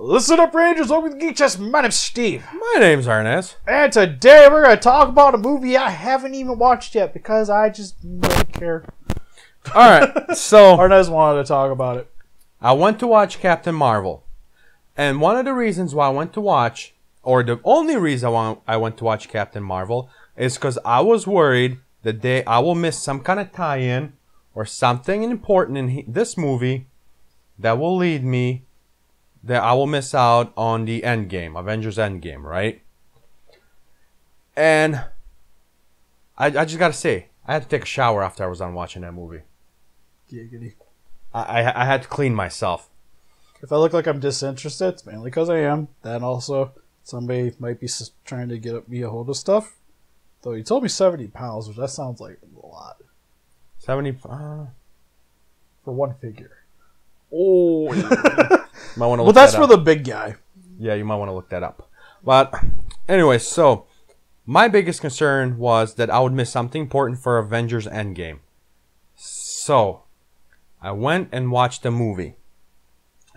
Listen up, Rangers. Welcome to Geek Chest. My name's Steve. My name's Arnaz. And today we're going to talk about a movie I haven't even watched yet because I just don't care. Alright, so Arnaz wanted to talk about it. I went to watch Captain Marvel. And one of the reasons why I went to watch, or the only reason I went to watch Captain Marvel, is because I was worried that I will miss some kind of tie-in or something important in this movie that will lead me that I will miss out on the Endgame, Avengers Endgame, right? And I just gotta say, I had to take a shower after I was done watching that movie. Giggity. I had to clean myself. If I look like I'm disinterested, it's mainly because I am. Then also, somebody might be trying to get me a hold of stuff. Though you told me 70 pounds, which that sounds like a lot. 70... For one figure. Oh, might want to. Well, that's for the big guy. Yeah, you might want to look that up. But anyway, so my biggest concern was that I would miss something important for Avengers Endgame. So I went and watched the movie,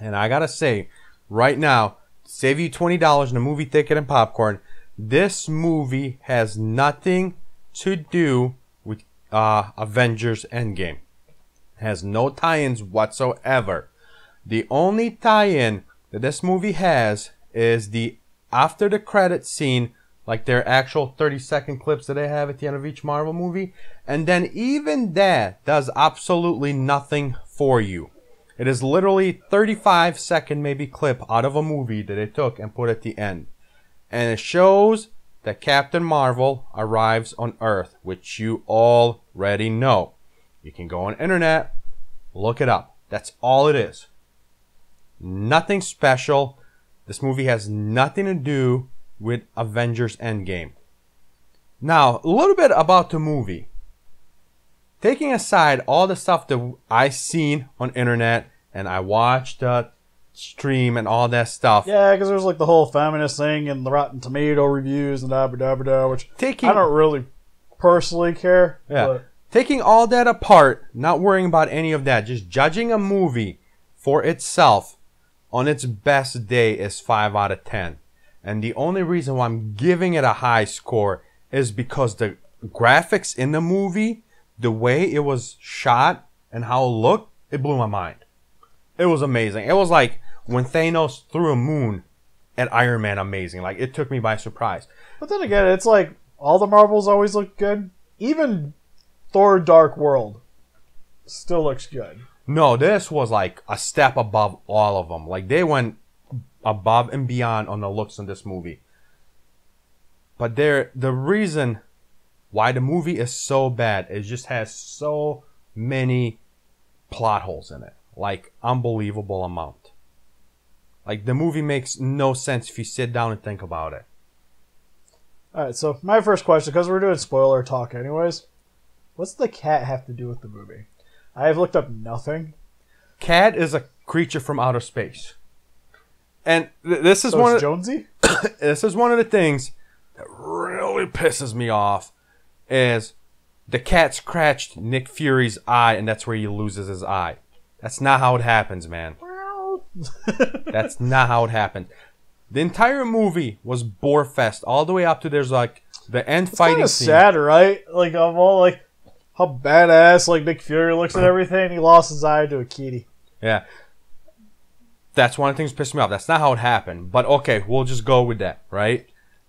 and I gotta say, right now, save you $20 in a movie ticket and popcorn. This movie has nothing to do with Avengers Endgame. Has no tie-ins whatsoever. The only tie-in that this movie has is the after the credit scene, like their actual 30-second clips that they have at the end of each Marvel movie, and then even that does absolutely nothing for you. It is literally 35-second maybe clip out of a movie that they took and put at the end, and it shows that Captain Marvel arrives on Earth, which you already know. You can go on internet, look it up. That's all it is. Nothing special. This movie has nothing to do with Avengers Endgame. Now, a little bit about the movie. Taking aside all the stuff that I've seen on internet, and I watched the stream and all that stuff. Yeah, because there's like the whole feminist thing and the Rotten Tomato reviews and da-ba-da-ba-da, which I don't really personally care. Yeah. But taking all that apart, not worrying about any of that, just judging a movie for itself on its best day is 5 out of 10. And the only reason why I'm giving it a high score is because the graphics in the movie, the way it was shot and how it looked, it blew my mind. It was amazing. It was like when Thanos threw a moon at Iron Man amazing. Like, it took me by surprise. But then again, it's like all the Marvels always look good. Even Thor Dark World still looks good. No, this was like a step above all of them. Like, they went above and beyond on the looks in this movie. But the reason why the movie is so bad, it just has so many plot holes in it. Like, unbelievable amount. Like, the movie makes no sense if you sit down and think about it. Alright, so my first question, because we're doing spoiler talk anyways, what's the cat have to do with the movie? I have looked up nothing. Cat is a creature from outer space. And this is one of Jonesy? This is one of the things that really pisses me off is the cat scratched Nick Fury's eye, and that's where he loses his eye. That's not how it happens, man. That's not how it happened. The entire movie was bore fest all the way up to there's like the end fighting scene. It's kind of sad, right? Like, of all like how badass like Nick Fury looks at everything, he lost his eye to a kitty. Yeah. That's one of the things that pissed me off. That's not how it happened. But okay, we'll just go with that, right?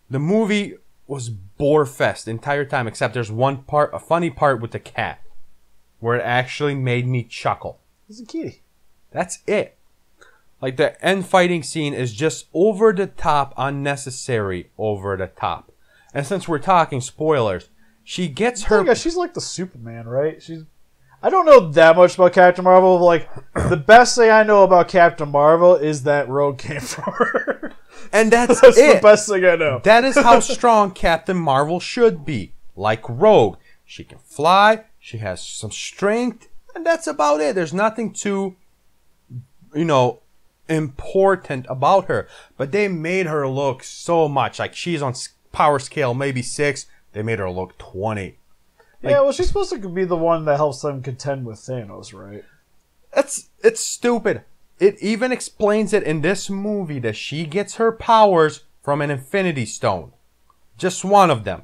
The movie was bore fest the entire time, except there's one part, a funny part with the cat, where it actually made me chuckle. He's a kitty. That's it. Like, the end fighting scene is just over the top, unnecessary over the top. And since we're talking spoilers, she gets her... Yeah, she's like the Superman, right? I don't know that much about Captain Marvel. But like, the best thing I know about Captain Marvel is that Rogue came from her. And that's the best thing I know. That is how strong Captain Marvel should be. Like Rogue. She can fly, she has some strength, and that's about it. There's nothing too, important about her. But they made her look so much like she's on power scale maybe 6. They made her look 20. Yeah, well, she's supposed to be the one that helps them contend with Thanos, right? It's stupid. it even explains it in this movie that she gets her powers from an Infinity Stone. Just one of them.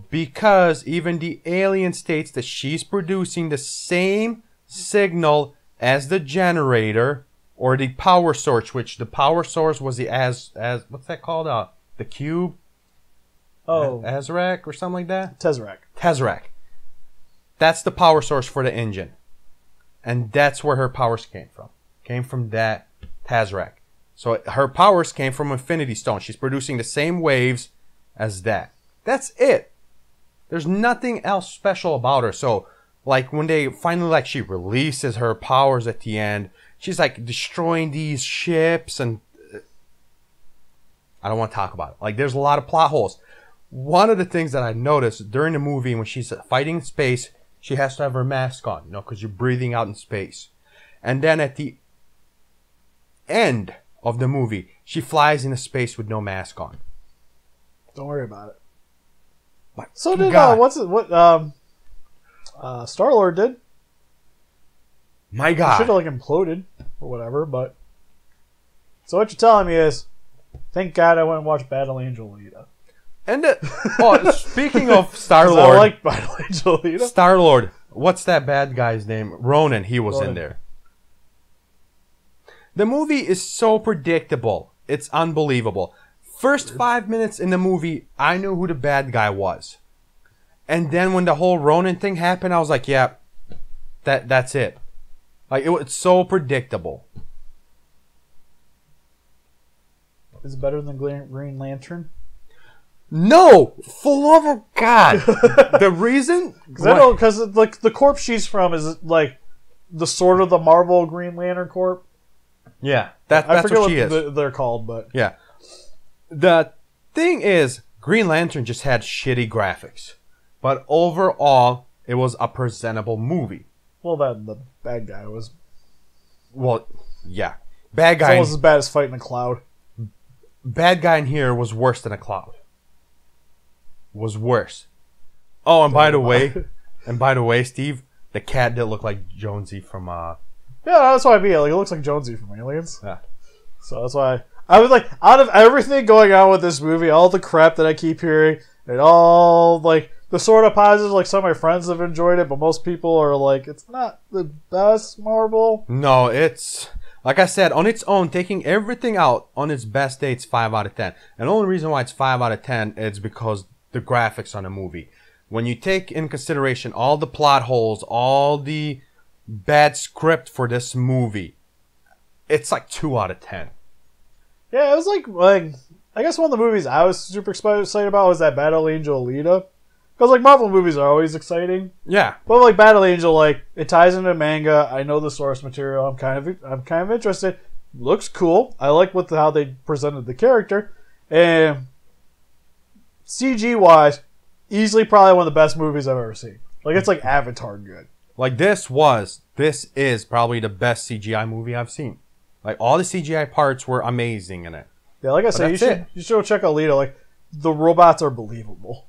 Because even the alien states that she's producing the same signal as the generator or the power source, which the power source was the as what's that called? The cube? Oh. Azrak or something like that? Tesseract. That's the power source for the engine. And that's where her powers came from. Came from that Tesseract. So her powers came from Infinity Stone. She's producing the same waves as that. That's it. There's nothing else special about her. So, like, when they finally, like, she releases her powers at the end, she's, like, destroying these ships, and I don't want to talk about it. Like, there's a lot of plot holes. One of the things that I noticed during the movie, when she's fighting in space, she has to have her mask on, you know, because you're breathing out in space. And then at the end of the movie, she flies into space with no mask on. Don't worry about it. My So did God. Star-Lord did. My He God. should have like imploded or whatever, but so what you're telling me is, thank God I went and watched Battle Angel Alita. And speaking of 'Cause Star-Lord, I like Battle Angel Alita. Star-Lord, what's that bad guy's name? Ronan, he was in there. The movie is so predictable. It's unbelievable. First 5 minutes in the movie, I knew who the bad guy was. And then when the whole Ronan thing happened, I was like, yeah, that's it. Like, it's so predictable. Is it better than Green Lantern? No! For love of God! The reason? Because like the corp she's from is like the sort of the Marvel Green Lantern Corp. Yeah, I that's forget what she is. they're called, but Yeah. The thing is, Green Lantern just had shitty graphics. But overall, it was a presentable movie. well, that the bad guy was Well, yeah. Bad it's guy, almost as bad as fighting a cloud. bad guy in here was worse than a cloud. Was worse. Oh, and by the way, Steve, the cat did look like Jonesy from Yeah, that's why I mean. Like, it looks like Jonesy from Aliens. Yeah. So that's why I was like, out of everything going on with this movie, all the crap that I keep hearing, and all like the sort of positives, like some of my friends have enjoyed it, but most people are like, it's not the best Marvel. No, it's like I said, on its own, taking everything out on its best day, it's 5 out of 10. And the only reason why it's 5 out of 10 is because the graphics on the movie. When you take in consideration all the plot holes, all the bad script for this movie, it's like 2 out of 10. Yeah, it was like I guess one of the movies I was super excited about was that Battle Angel Alita. Because like Marvel movies are always exciting, Yeah. but like Battle Angel, like it ties into manga. I know the source material. I'm kind of interested. Looks cool. I like how they presented the character, and CG wise, easily probably one of the best movies I've ever seen. Like it's like Avatar good. Like this is probably the best CGI movie I've seen. Like all the CGI parts were amazing in it. Yeah, like I said, you should go check out Alita. Like the robots are believable.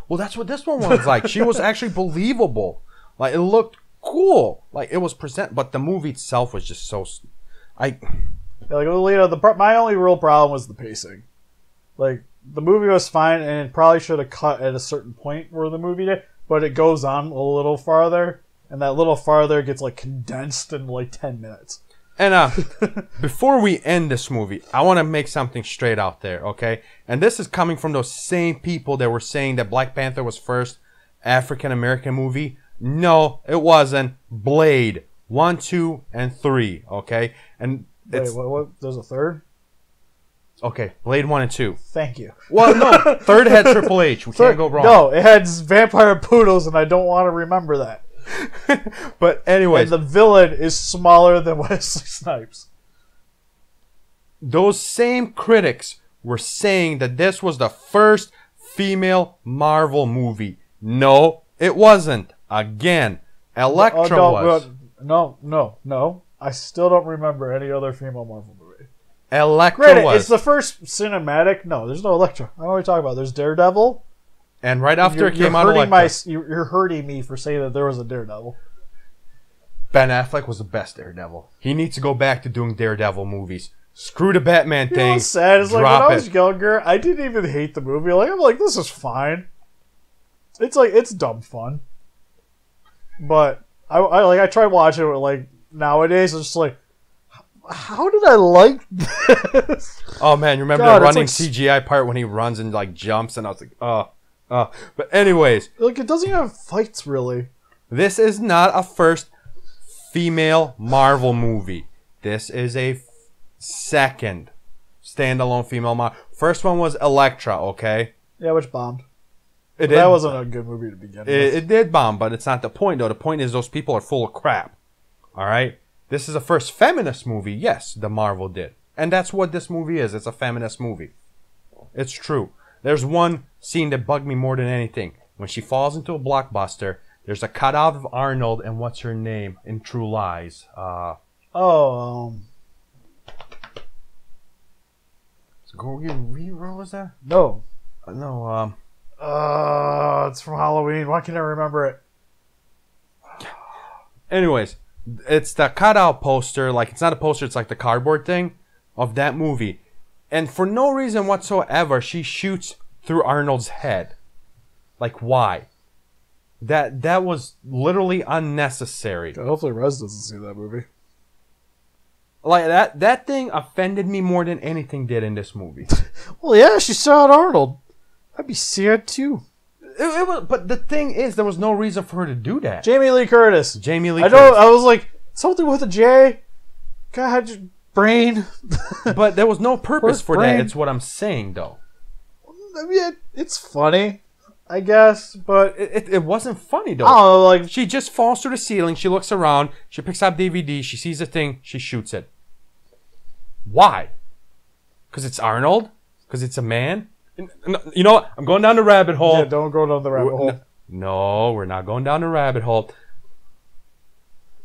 Well, that's what this one was like. She was actually believable. Like it looked cool. Like it was but the movie itself was just so. Yeah, like Alita, my only real problem was the pacing. Like the movie was fine, and it probably should have cut at a certain point where the movie did, but it goes on a little farther, and that little farther gets like condensed in like 10 minutes. And before we end this movie, I want to make something straight out there, okay? And this is coming from those same people that were saying that Black Panther was first African-American movie. No, it wasn't. Blade 1, 2, and 3, okay? And Wait, what? There's a third? Okay, Blade 1 and 2. Thank you. Well, no, third had Triple H. We can't go wrong. No, it had vampire poodles, and I don't want to remember that. But anyways, And the villain is smaller than Wesley Snipes. those same critics were saying that this was the first female Marvel movie. No, it wasn't. Again, Elektra was. No. I still don't remember any other female Marvel movie. Elektra Granted, was. it's the first cinematic. No, there's no Elektra. I don't know what you're talking about. There's Daredevil. And right after it came out, you're Elektra. you're hurting me for saying that there was a Daredevil. Ben Affleck was the best Daredevil. He needs to go back to doing Daredevil movies. Screw the Batman You know thing. what's sad is like when Drop I was younger, I didn't even hate the movie. Like I'm like, this is fine. It's like it's dumb fun. But I tried watching it like nowadays. It's just like, how did I like this? Oh man, you remember God, the running it's like CGI part when he runs and like jumps, and I was like, But anyways, like it doesn't even have fights really. this is not a first female Marvel movie. This is a second standalone female Marvel. First one was Elektra, okay? Yeah, which bombed. It That did- wasn't a good movie to begin with. It did bomb, but it's not the point, though. The point is those people are full of crap. All right? This is a first feminist movie. Yes, the Marvel did. And that's what this movie is. It's a feminist movie. It's true. There's one scene that bugged me more than anything. When she falls into a blockbuster, there's a cutout of Arnold and what's her name in True Lies? Oh, What was that? no. No, It's from Halloween. Why can't I remember it? anyways, it's the cutout poster. Like, it's not a poster, it's like the cardboard thing of that movie. And for no reason whatsoever, she shoots through Arnold's head. Like, why? That was literally unnecessary. Hopefully Rez doesn't see that movie. Like, that thing offended me more than anything did in this movie. Well, yeah, she shot Arnold. I'd be sad too. It was, but the thing is, there was no reason for her to do that. Jamie Lee Curtis. Jamie Lee I Curtis. know. I was like something with a J. God, your brain. But there was no purpose for brain. that. It's what I'm saying, though. I mean, it's funny, I guess, but It wasn't funny, though. I don't know. Like, She just falls through the ceiling. She looks around. She picks up DVD. She sees a thing. She shoots it. Why? Because it's Arnold? Because it's a man? You know what? I'm going down the rabbit hole. yeah, don't go down the rabbit hole. No, we're not going down the rabbit hole.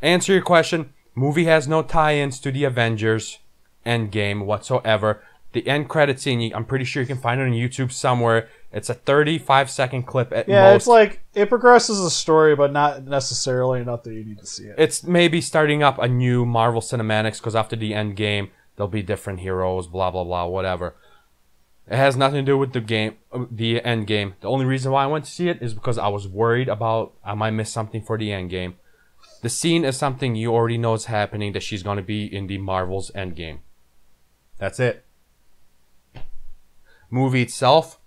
Answer your question. Movie has no tie-ins to the Avengers Endgame whatsoever. The end credit scene, I'm pretty sure you can find it on YouTube somewhere. It's a 35-second clip at Yeah, most. it's like it progresses the story, but not necessarily enough that you need to see it. It's maybe starting up a new Marvel Cinematics, because after the end game, there'll be different heroes, blah, blah, blah, whatever. It has nothing to do with the game, the end game. The only reason why I went to see it is because I was worried about I might miss something for the end game. The scene is something you already know is happening, that she's going to be in the Marvel's end game. That's it. Movie itself,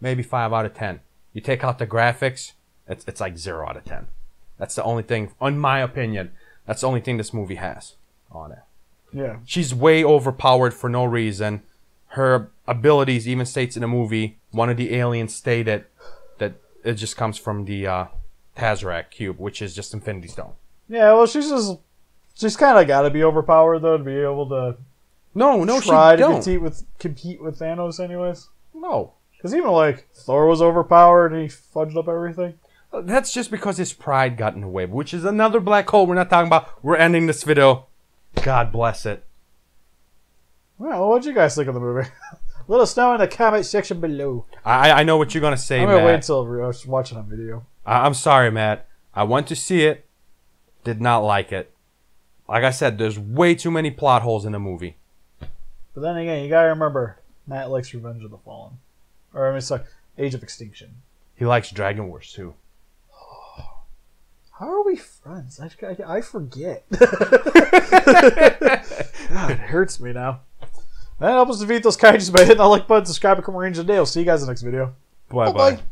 maybe 5 out of 10. You take out the graphics, it's like 0 out of 10. That's the only thing, in my opinion, that's the only thing this movie has on it. Yeah. She's way overpowered for no reason. Her abilities, even states in the movie, one of the aliens stated that it just comes from the Tazerac cube, which is just Infinity Stone. Yeah, well, she's kind of got to be overpowered though to be able to No, try she to don't. compete with Thanos, anyways. No. Because even like Thor was overpowered and he fudged up everything. That's just because his pride got in the way, which is another black hole we're not talking about. We're ending this video. God bless it. Well, what'd you guys think of the movie? Let us know in the comment section below. I know what you're going to say, I'm gonna Matt. wait until I was watching on video. I'm sorry, Matt. I went to see it. Did not like it. Like I said, there's way too many plot holes in the movie. But then again, you gotta remember, Matt likes Revenge of the Fallen. Or, I mean, sorry, Age of Extinction. He likes Dragon Wars, too. How are we friends? I forget. God, it hurts me now. That helps us defeat those kaijus by hitting the like button, subscribe, and come range the day. I'll see you guys in the next video. Bye-bye. Bye-bye.